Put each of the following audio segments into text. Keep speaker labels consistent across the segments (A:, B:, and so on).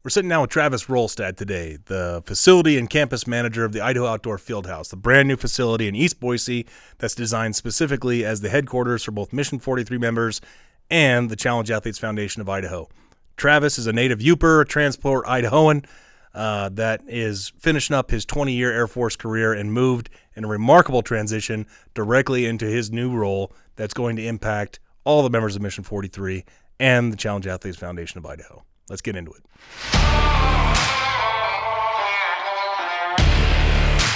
A: We're sitting down with Travis Rolstad today, the facility and campus manager of the Idaho Outdoor Fieldhouse, the brand new facility in East Boise that's designed specifically as the headquarters for both Mission 43 members and the Challenge Athletes Foundation of Idaho. Travis is a native Yooper, a transport Idahoan that is finishing up his 20-year Air Force career and moved in a remarkable transition directly into his new role that's going to impact all the members of Mission 43 and the Challenge Athletes Foundation of Idaho. Let's get into it.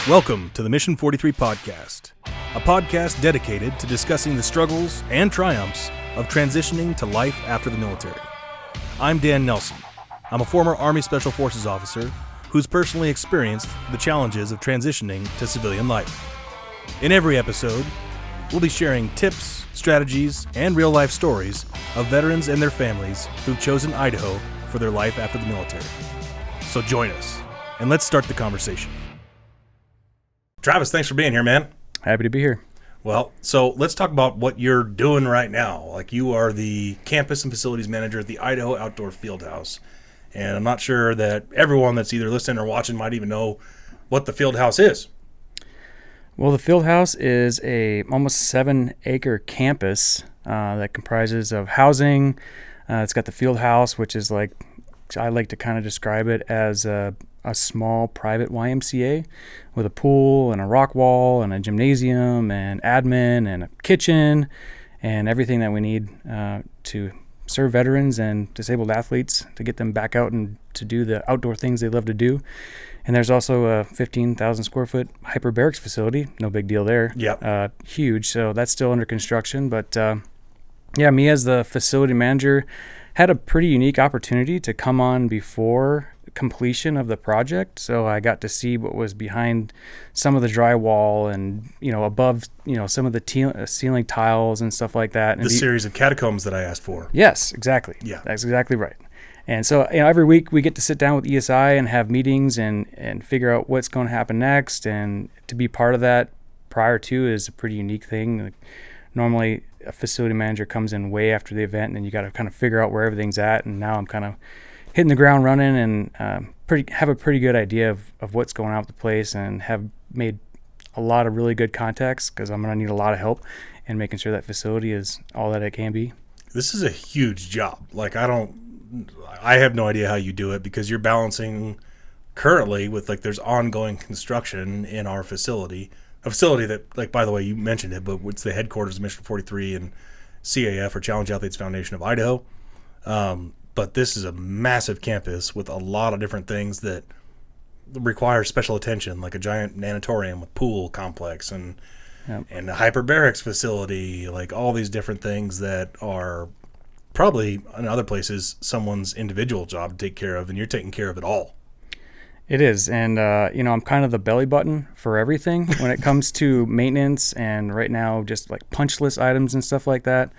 A: Welcome to the Mission 43 podcast, a podcast dedicated to discussing the struggles and triumphs of transitioning to life after the military. I'm Dan Nelson. I'm a former Army Special Forces officer who's personally experienced the challenges of transitioning to civilian life. In every episode, we'll be sharing tips, strategies, and real-life stories of veterans and their families who've chosen Idaho for their life after the military. So join us, and let's start the conversation. Travis, thanks for being here, man.
B: Happy to be here.
A: Well, so let's talk about what you're doing right now. Like, you are the campus and facilities manager at the Idaho Outdoor Fieldhouse. And I'm not sure that everyone that's either listening or watching might even know what the Fieldhouse is.
B: Well, the Fieldhouse is a almost 7-acre campus that comprises of housing. It's got the Fieldhouse, which is like, I like to kind of describe it as a small private YMCA with a pool and a rock wall and a gymnasium and admin and a kitchen and everything that we need to serve veterans and disabled athletes to get them back out and to do the outdoor things they love to do. And there's also a 15,000 square foot hyperbarics facility. No big deal there.
A: Yeah.
B: Huge. So that's still under construction. But me as the facility manager had a pretty unique opportunity to come on before completion of the project. So I got to see what was behind some of the drywall and, above, some of the ceiling tiles and stuff like that. And
A: the series of catacombs that I asked for.
B: Yes, exactly.
A: Yeah.
B: That's exactly right. And so, every week we get to sit down with ESI and have meetings and figure out what's going to happen next. And to be part of that prior to is a pretty unique thing. Like, normally a facility manager comes in way after the event, and then you got to kind of figure out where everything's at. And now I'm kind of hitting the ground running and have a pretty good idea of what's going on with the place, and have made a lot of really good contacts because I'm going to need a lot of help in making sure that facility is all that it can be.
A: This is a huge job. Like, I have no idea how you do it, because you're balancing currently with, like, there's ongoing construction in our facility. A facility that, like, by the way, you mentioned it, but it's the headquarters of Mission 43 and CAF, or Challenge Athletes Foundation of Idaho. But this is a massive campus with a lot of different things that require special attention, like a giant nanatorium with pool complex and a hyperbarics facility, like all these different things that are probably in other places someone's individual job to take care of, and you're taking care of it all.
B: It is. And, I'm kind of the belly button for everything when it comes to maintenance, and right now just like punch list items and stuff like that.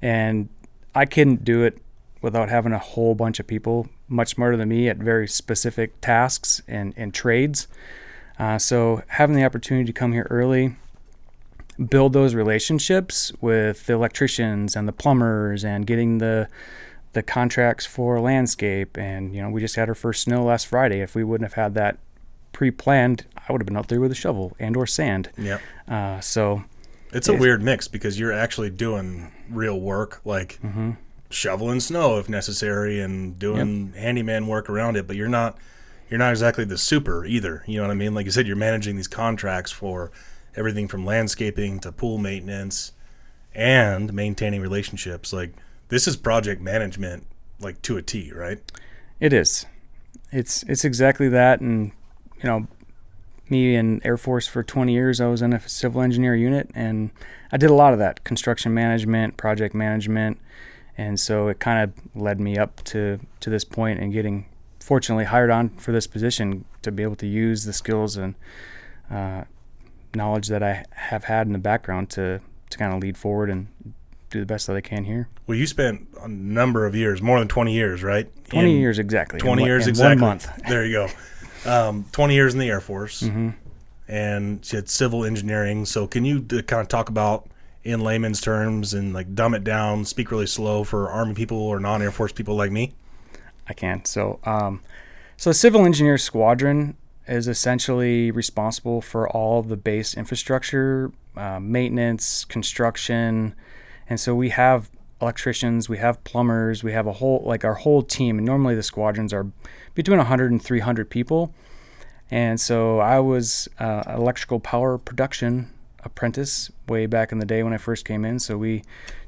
B: And I couldn't do it without having a whole bunch of people much smarter than me at very specific tasks and trades. So having the opportunity to come here early, build those relationships with the electricians and the plumbers, and getting the contracts for landscape. And, we just had our first snow last Friday. If we wouldn't have had that pre-planned, I would have been out there with a shovel and or sand.
A: Yeah.
B: So
A: it's a weird mix, because you're actually doing real work, like shoveling snow if necessary and doing handyman work around it, but you're not exactly the super either. You know what I mean? Like you said, you're managing these contracts for everything from landscaping to pool maintenance and maintaining relationships. Like, this is project management, like, to a T, right?
B: It is. It's exactly that. And, me in Air Force for 20 years, I was in a civil engineer unit, and I did a lot of that construction management, project management. And so it kind of led me up to this point, and getting fortunately hired on for this position to be able to use the skills and knowledge that I have had in the background to kind of lead forward and do the best that I can here.
A: Well, you spent a number of years, more than 20 years, right?
B: 20 years exactly.
A: 20 years
B: in
A: exactly.
B: 1 month.
A: There you go. 20 years in the Air Force,
B: Mm-hmm.
A: and you had civil engineering. So can you kind of talk about, in layman's terms, and like dumb it down, speak really slow for Army people or non-Air Force people like me?
B: I can. So civil engineer squadron is essentially responsible for all of the base infrastructure, maintenance, construction, and so we have electricians, we have plumbers, we have our whole team. And normally the squadrons are between 100 and 300 people. And so I was electrical power production apprentice way back in the day when I first came in. So we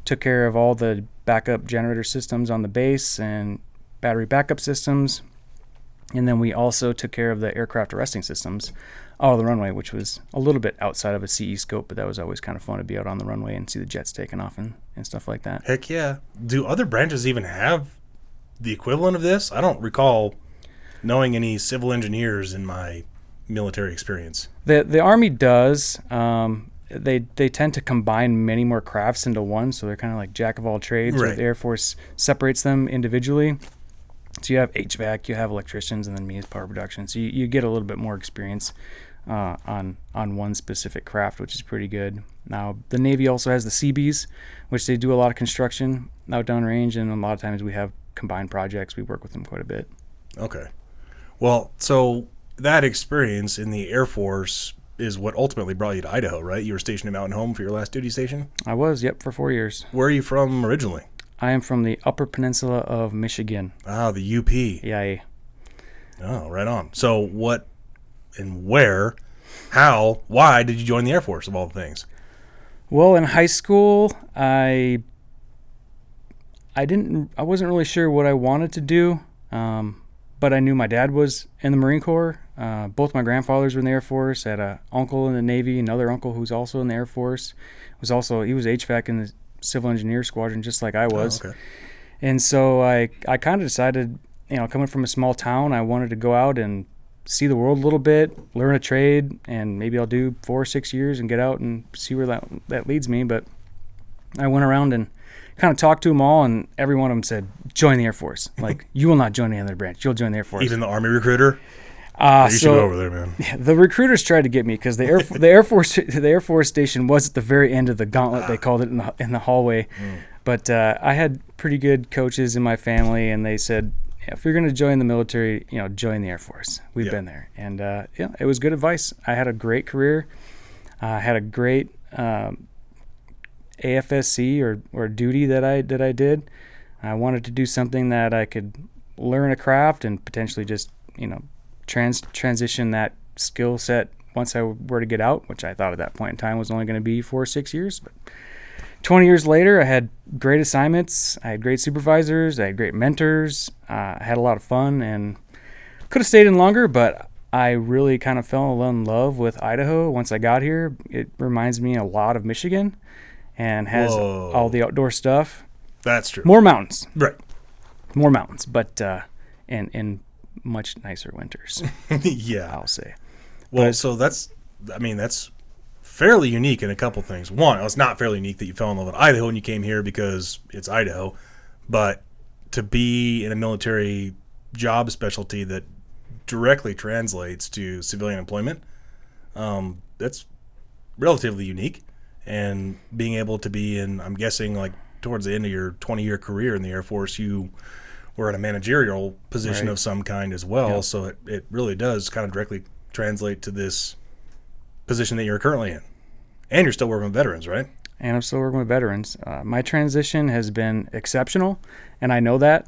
B: took care of all the backup generator systems on the base and battery backup systems. And then we also took care of the aircraft arresting systems out of the runway, which was a little bit outside of a CE scope, but that was always kind of fun to be out on the runway and see the jets taking off and stuff like that.
A: Heck yeah. Do other branches even have the equivalent of this? I don't recall knowing any civil engineers in my military experience.
B: The Army does. They tend to combine many more crafts into one, so they're kind of like jack of all trades.
A: Right.
B: Where the Air Force separates them individually. So you have HVAC, you have electricians, and then me as power production. So you get a little bit more experience on one specific craft, which is pretty good. Now, the Navy also has the Seabees, which they do a lot of construction out downrange, and a lot of times we have combined projects. We work with them quite a bit.
A: Okay. Well, so that experience in the Air Force is what ultimately brought you to Idaho, right? You were stationed at Mountain Home for your last duty station?
B: I was, yep, for 4 years.
A: Where are you from originally?
B: I am from the Upper Peninsula of Michigan.
A: Ah, the UP.
B: Yeah.
A: Oh, right on. So what and where, how, why did you join the Air Force of all the things?
B: Well, in high school, I wasn't really sure what I wanted to do, but I knew my dad was in the Marine Corps. Both my grandfathers were in the Air Force. I had an uncle in the Navy, another uncle who's also in the Air Force. He was HVAC in the civil engineer squadron, just like I was.
A: Oh, okay.
B: And so I kind of decided, coming from a small town, I wanted to go out and see the world a little bit, learn a trade, and maybe I'll do 4 or 6 years and get out and see where that leads me. But I went around and kind of talked to them all, and every one of them said, join the Air Force. Like, you will not join any other branch. You'll join the Air Force.
A: Even the Army recruiter? You should go over there, man.
B: Yeah, the recruiters tried to get me because the Air Force station was at the very end of the gauntlet. They called it in the hallway. But I had pretty good coaches in my family, and they said, if you're going to join the military, join the Air Force. We've been there, and it was good advice. I had a great career. I had a great AFSC or duty that I did. I wanted to do something that I could learn a craft and potentially just transition that skill set once I were to get out, which I thought at that point in time was only going to be 4 or 6 years. But 20 years later, I had great assignments. I had great supervisors. I had great mentors. I had a lot of fun and could have stayed in longer, but I really kind of fell in love with Idaho once I got here. It reminds me a lot of Michigan and has all the outdoor stuff.
A: That's true.
B: More mountains.
A: Right.
B: More mountains, but and much nicer winters.
A: Yeah.
B: I'll say.
A: Well, so that's fairly unique in a couple things. One, it's not fairly unique that you fell in love with Idaho and you came here because it's Idaho, but to be in a military job specialty that directly translates to civilian employment, that's relatively unique. And being able to be in, I'm guessing, like towards the end of your 20-year career in the Air Force, you were in a managerial position of some kind as well. Yep. So it really does kind of directly translate to this position that you're currently in. And you're still working with veterans, right?
B: And I'm still working with veterans. My transition has been exceptional, and I know that.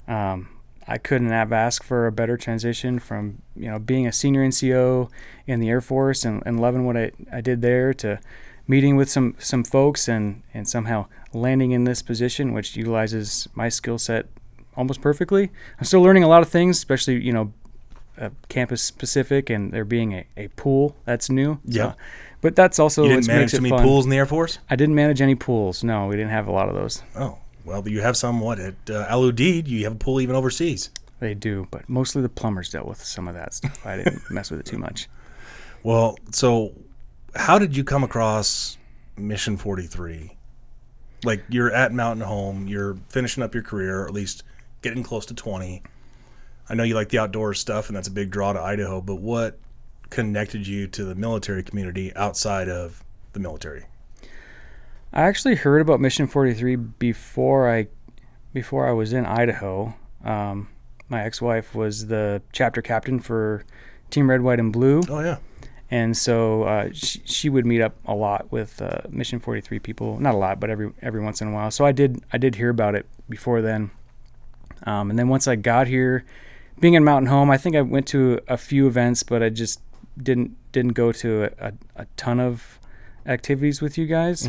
B: I couldn't have asked for a better transition from being a senior NCO in the Air Force and loving what I did there to meeting with some folks and somehow landing in this position, which utilizes my skill set almost perfectly. I'm still learning a lot of things, especially campus specific, and there being a pool that's new.
A: Yeah.
B: But that's also
A: you didn't manage too many pools in the Air Force?
B: I didn't manage any pools. No, we didn't have a lot of those.
A: Oh, well, you have some. What at Al-Udeid? You have a pool even overseas.
B: They do, but mostly the plumbers dealt with some of that stuff. I didn't mess with it too much.
A: Well, so how did you come across Mission 43? Like, you're at Mountain Home, you're finishing up your career, or at least getting close to 20. I know you like the outdoor stuff, and that's a big draw to Idaho, but what connected you to the military community outside of the military?
B: I actually heard about Mission 43 before I was in Idaho. my ex-wife was the chapter captain for Team Red, White, and Blue.
A: Oh yeah.
B: And so she would meet up a lot with Mission 43 people. Not a lot, but every once in a while. So I did hear about it before then. And then once I got here, being in Mountain Home, I think I went to a few events, but I just didn't go to a ton of activities with you guys.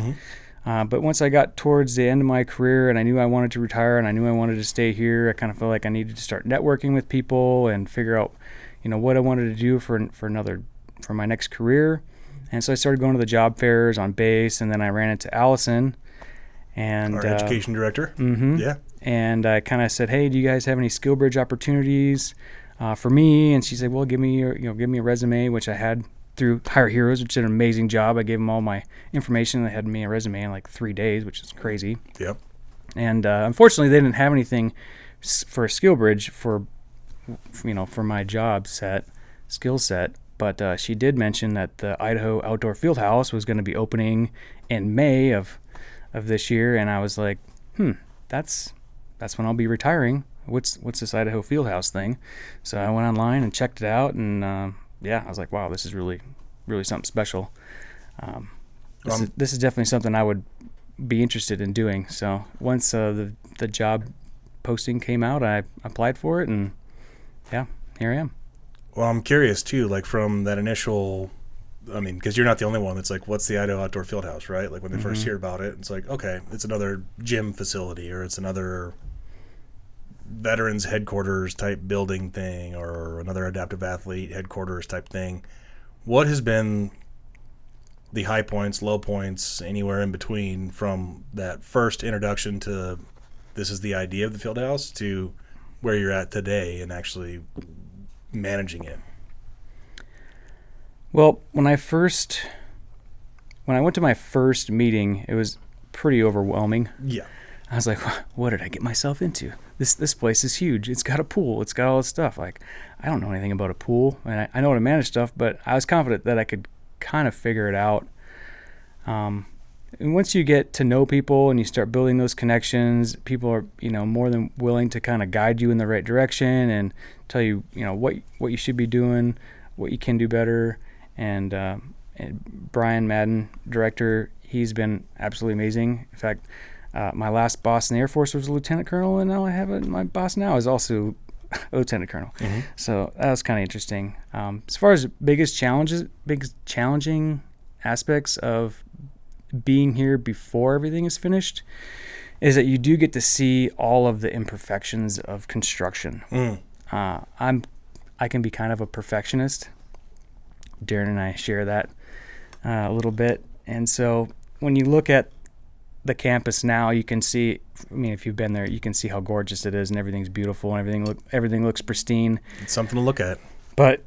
B: But once I got towards the end of my career and I knew I wanted to retire and I knew I wanted to stay here, I kind of felt like I needed to start networking with people and figure out, what I wanted to do for my next career. And so I started going to the job fairs on base, and then I ran into Allison, and
A: our education director. Yeah.
B: And I kind of said, "Hey, do you guys have any skill bridge opportunities for me?" And she said, "Well, give me a resume," which I had through Hire Heroes, which did an amazing job. I gave them all my information. They had me a resume in like 3 days, which is crazy.
A: Yep.
B: And unfortunately, they didn't have anything for a skill bridge for my skill set. But she did mention that the Idaho Outdoor Fieldhouse was going to be opening in May of this year, and I was like, that's when I'll be retiring. What's this Idaho Fieldhouse thing? So I went online and checked it out, and I was like, wow, this is really, really something special. This is definitely something I would be interested in doing. So once the job posting came out, I applied for it, and here I am.
A: Well, I'm curious too, like from that initial, because you're not the only one that's like, what's the Idaho Outdoor Fieldhouse, right? Like when they first hear about it, it's like, okay, it's another gym facility, or it's another veterans headquarters type building thing, or another adaptive athlete headquarters type thing. What has been the high points, low points, anywhere in between from that first introduction to this is the idea of the field house to where you're at today and actually managing it?
B: Well, when I went to my first meeting, it was pretty overwhelming.
A: Yeah.
B: I was like, what did I get myself into? This place is huge. It's got a pool. It's got all this stuff. Like, I don't know anything about a pool, and I know how to manage stuff, but I was confident that I could kind of figure it out. And once you get to know people and you start building those connections, people are, more than willing to kind of guide you in the right direction and tell you, what you should be doing, what you can do better. And Brian Madden, director, he's been absolutely amazing. In fact, my last boss in the Air Force was a lieutenant colonel, and now my boss now is also a lieutenant colonel. Mm-hmm. So that was kind of interesting. As far as biggest challenging aspects of being here before everything is finished is that you do get to see all of the imperfections of construction. I can be kind of a perfectionist. Darren and I share that a little bit. And so when you look at the campus now, you can see, if you've been there, you can see how gorgeous it is and everything's beautiful and everything looks pristine.
A: It's something to look at.
B: But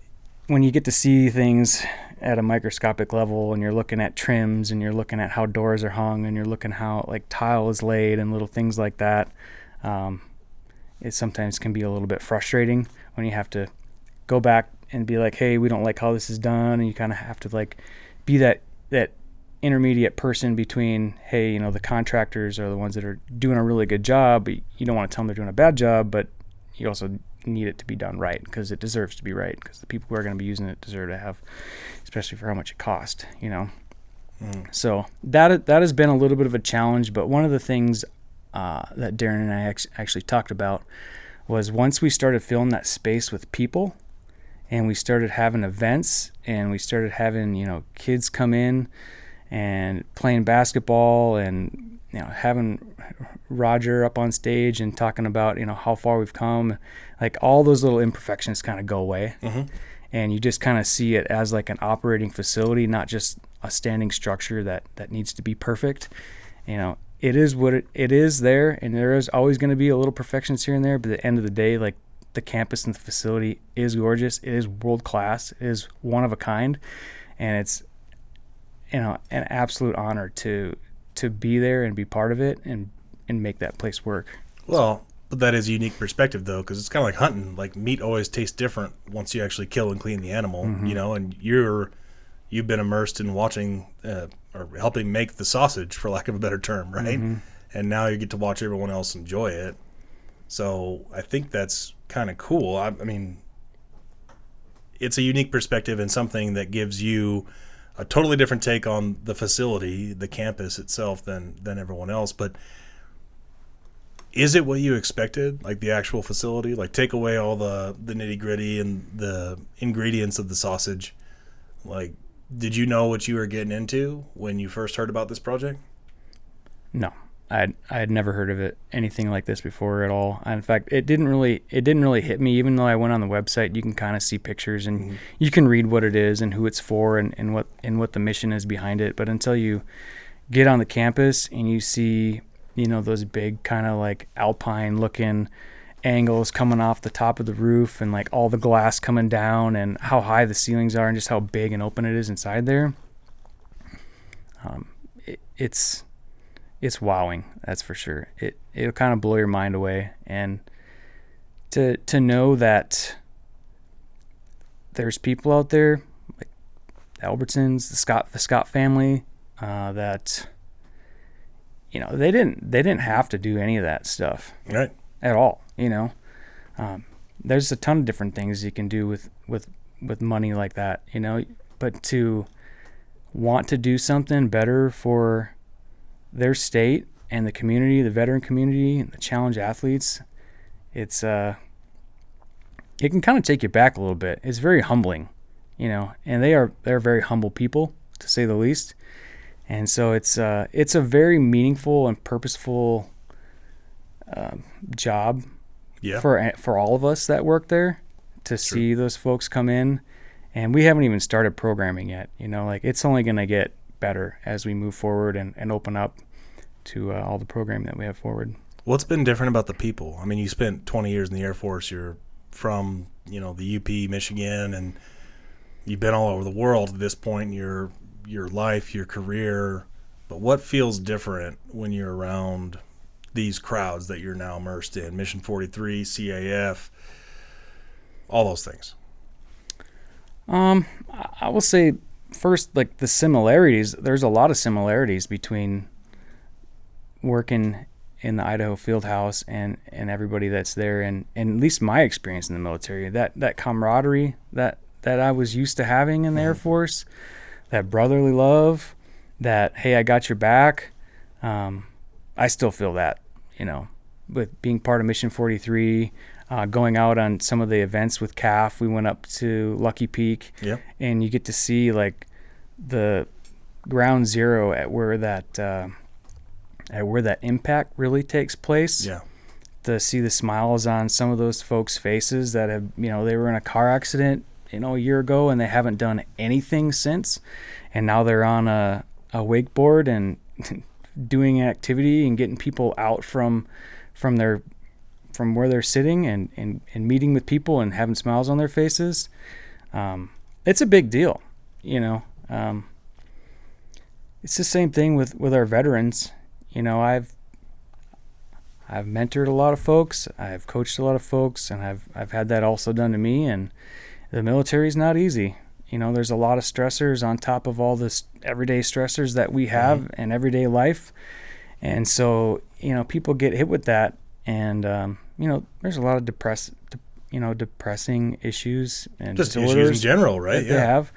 B: when you get to see things at a microscopic level and you're looking at trims and you're looking at how doors are hung and you're looking how like tile is laid and little things like that, it sometimes can be a little bit frustrating when you have to go back and be like, hey, we don't like how this is done, and you kind of have to like be that intermediate person between, hey, the contractors are the ones that are doing a really good job, but you don't want to tell them they're doing a bad job, but you also need it to be done right because it deserves to be right, because the people who are going to be using it deserve to have, especially for how much it costs, So that has been a little bit of a challenge, but one of the things that Darren and I actually talked about was once we started filling that space with people and we started having events and we started having, kids come in and playing basketball and, having Roger up on stage and talking about, how far we've come, like all those little imperfections kind of go away. Mm-hmm. And you just kind of see it as like an operating facility, not just a standing structure that needs to be perfect. It is what it is there, and there is always going to be a little perfections here and there, but at the end of the day, like the campus and the facility is gorgeous. It is world class. It is one of a kind, and it's an absolute honor to be there and be part of it and make that place work.
A: Well, but that is a unique perspective though, because it's kind of like hunting. Like meat always tastes different once you actually kill and clean the animal, mm-hmm. And you've been immersed in watching or helping make the sausage, for lack of a better term, right? Mm-hmm. And now you get to watch everyone else enjoy it. So I think that's kind of cool. I mean, it's a unique perspective and something that gives you a totally different take on the facility, the campus itself, than everyone else. But is it what you expected, like the actual facility? Like, take away all the nitty gritty and the ingredients of the sausage. Like, did you know what you were getting into when you first heard about this project?
B: No, I had never heard of anything like this before at all. In fact, it didn't really hit me. Even though I went on the website, you can kind of see pictures and you can read what it is and who it's for and what the mission is behind it. But until you get on the campus and you see, those big kind of like alpine looking angles coming off the top of the roof and like all the glass coming down and how high the ceilings are and just how big and open it is inside there, it's wowing, that's for sure. It'll kind of blow your mind away, and to know that there's people out there like the Albertsons, the Scott family, that they didn't have to do any of that stuff,
A: Right.
B: at all. There's a ton of different things you can do with money like that, but to want to do something better for their state and the community, the veteran community, and the challenge athletes, it can kind of take you back a little bit. It's very humbling, and they're very humble people, to say the least. And so it's a very meaningful and purposeful job,
A: Yeah.
B: for all of us that work there, to see those folks come in. And we haven't even started programming yet. It's only going to get better as we move forward and open up to all the programming that we have forward.
A: What's been different about the people? I mean, you spent 20 years in the Air Force. You're from, the UP, Michigan, and you've been all over the world at this point in your life, your career. But what feels different when you're around these crowds that you're now immersed in? Mission 43, CAF, all those things.
B: I will say first, like the similarities, there's a lot of similarities between working in the Idaho Fieldhouse and everybody that's there, and at least my experience in the military, that camaraderie that I was used to having in the Air Force, that brotherly love, that, hey, I got your back. I still feel that, with being part of Mission 43, going out on some of the events with CAF. We went up to Lucky Peak, and you get to see like the ground zero at where that impact really takes place.
A: Yeah.
B: To see the smiles on some of those folks' faces that have, they were in a car accident, a year ago, and they haven't done anything since, and now they're on a wakeboard and doing activity and getting people out from where they're sitting and meeting with people and having smiles on their faces. It's a big deal, it's the same thing with our veterans. I've mentored a lot of folks, I've coached a lot of folks, and I've had that also done to me. And the military is not easy. There's a lot of stressors on top of all this everyday stressors that we have in everyday life. And so, people get hit with that. And, there's a lot of depressing issues and
A: Just
B: disorders
A: issues in general, right?
B: that they have.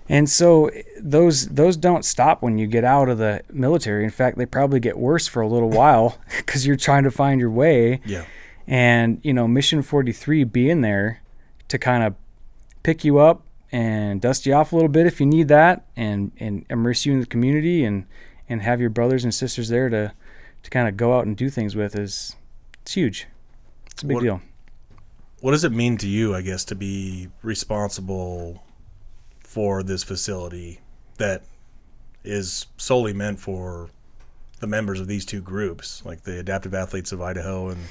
B: And so those don't stop when you get out of the military. In fact, they probably get worse for a little while because you're trying to find your way.
A: Yeah.
B: And, Mission 43 being there to kind of pick you up and dust you off a little bit if you need that, and immerse you in the community and have your brothers and sisters there to kind of go out and do things with it's huge. It's a big deal.
A: What does it mean to you, I guess, to be responsible for this facility that is solely meant for the members of these two groups, like the adaptive athletes of Idaho and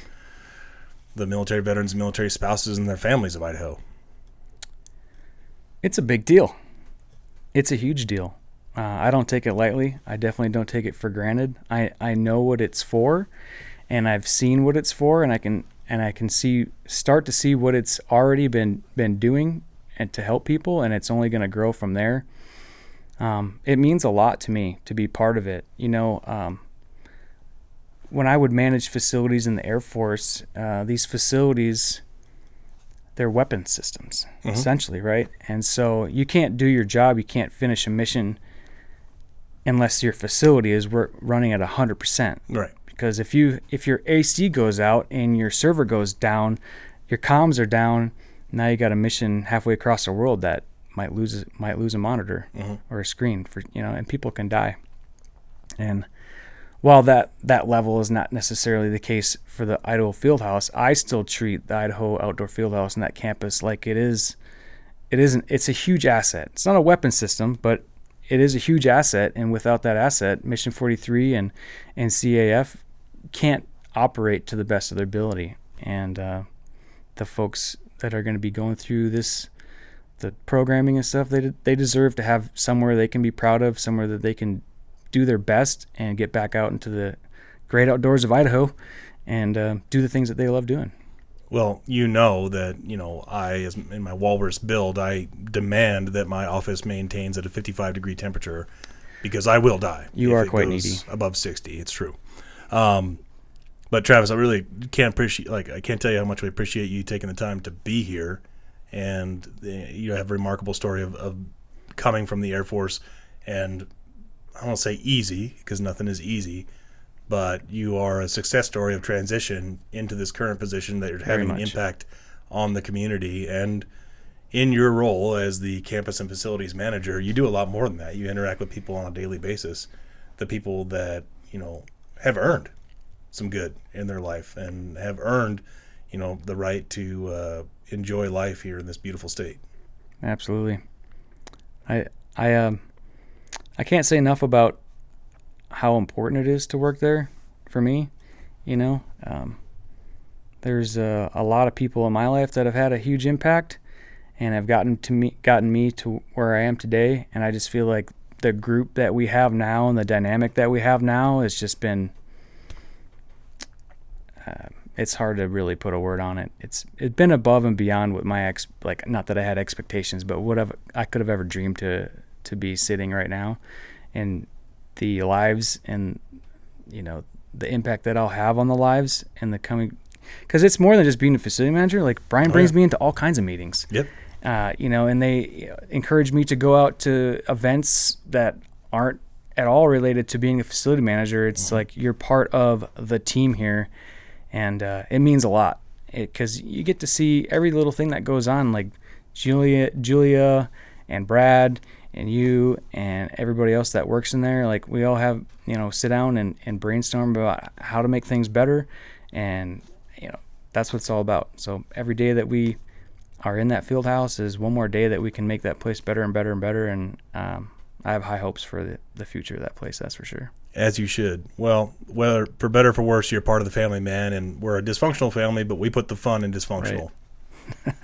A: the military veterans and military spouses and their families of Idaho?
B: It's a big deal. It's a huge deal. I don't take it lightly. I definitely don't take it for granted. I know what it's for, and I've seen what it's for, and I can start to see what it's already been doing and to help people, and it's only going to grow from there. It means a lot to me to be part of it. when I would manage facilities in the Air Force, these facilities, they're weapon systems, essentially, right? And so you can't do your job, you can't finish a mission unless your facility is running at 100%.
A: Right.
B: Because if your AC goes out and your server goes down, your comms are down, now you got a mission halfway across the world that might lose a monitor or a screen for, and people can die. And while that level is not necessarily the case for the Idaho Fieldhouse, I still treat the Idaho Outdoor Fieldhouse and that campus like it's a huge asset. It's not a weapon system, but it is a huge asset, and without that asset, Mission 43 and CAF can't operate to the best of their ability. And the folks that are going to be going through the programming and stuff, they deserve to have somewhere they can be proud of, somewhere that they can do their best and get back out into the great outdoors of Idaho and do the things that they love doing.
A: Well, that, I, as in my walrus build, I demand that my office maintains at a 55-degree temperature because I will die.
B: You are quite needy.
A: Above 60, it's true. But Travis, I really can't I can't tell you how much we appreciate you taking the time to be here. And you have a remarkable story of coming from the Air Force, and I won't say easy because nothing is easy, but you are a success story of transition into this current position that you're having an impact on the community. And in your role as the campus and facilities manager, you do a lot more than that. You interact with people on a daily basis, the people that, have earned some good in their life and have earned, the right to enjoy life here in this beautiful state.
B: Absolutely. I can't say enough about how important it is to work there for me. There's a lot of people in my life that have had a huge impact and have gotten me to where I am today. And I just feel like the group that we have now and the dynamic that we have now has just been, it's hard to really put a word on it. It's been above and beyond what my not that I had expectations, but what I could have ever dreamed to be sitting right now, and the lives and the impact that I'll have on the lives and the coming, because it's more than just being a facility manager. Like Brian brings me into all kinds of meetings.
A: Yep.
B: And they encourage me to go out to events that aren't at all related to being a facility manager. It's like you're part of the team here, and it means a lot because you get to see every little thing that goes on. Like Julia and Brad and you and everybody else that works in there. Like we all have, sit down and brainstorm about how to make things better, and that's what it's all about. So every day that we are in that field house is one more day that we can make that place better and better and better. And I have high hopes for the future of that place, that's for sure.
A: As you should. Well, whether for better or for worse, you're part of the family, man, and we're a dysfunctional family, but we put the fun in dysfunctional. Right.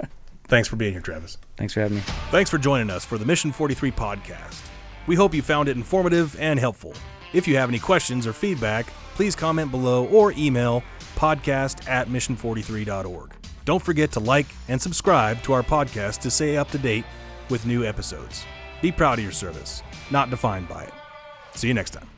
A: Thanks for being here, Travis.
B: Thanks for having me.
A: Thanks for joining us for the Mission 43 podcast. We hope you found it informative and helpful. If you have any questions or feedback, please comment below or email podcast@mission43.org. Don't forget to like and subscribe to our podcast to stay up to date with new episodes. Be proud of your service, not defined by it. See you next time.